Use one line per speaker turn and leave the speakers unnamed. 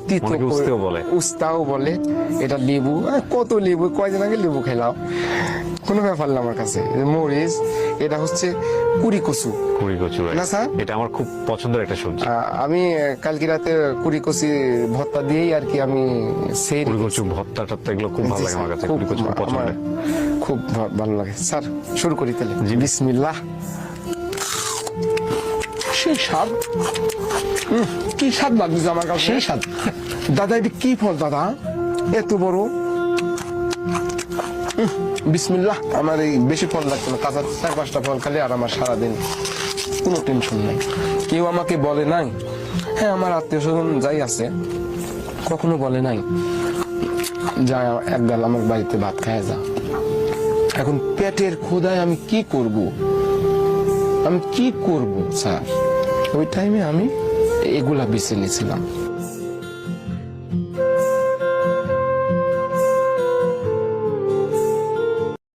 তিতো উস্তাও বলে, এটা লেবু, কত লেবু, কয়দিন আগে লেবু খেলাম, কোনো ব্যাপার না আমার কাছে। মরিচ, এটা হচ্ছে কুড়ি কচু। না স্যার,
এটা আমার খুব পছন্দের একটা সবজি।
আমি কালকে রাতে কুড়ি কচি ভর্তা দিয়েই আর কি আমি সেই
কচু ভর্তা টর্তা এগুলো খুব ভালো লাগে আমার কাছে, কুড়ি কচু পছন্দ,
খুব ভালো লাগে। স্যার শুরু করি তাহলে। বিসমিল্লাহ। সেই স্বাদ, কি স্বাদ লাগছে আমার কাছে, সেই স্বাদ। দাদা এটা কি ফল দাদা, এত বড়? বিসমিল্লাহ। আমার এই বেশি ফল লাগছে না, কাঁচা 4-5টা ফল খালি আর আমার সারাদিন কোনো টেনশন নাই। কেউ আমাকে বলে নাই, হ্যাঁ আমার আত্মীয় স্বজন যাই আছে কখনো বলে নাই যা একবেলা আমার বাড়িতে ভাত খায় যা। এখন পেটের ক্ষুধায় আমি কি করব, আমি কি করব স্যার? ওই টাইমে আমি এগুলা বেছে নিয়েছিলাম।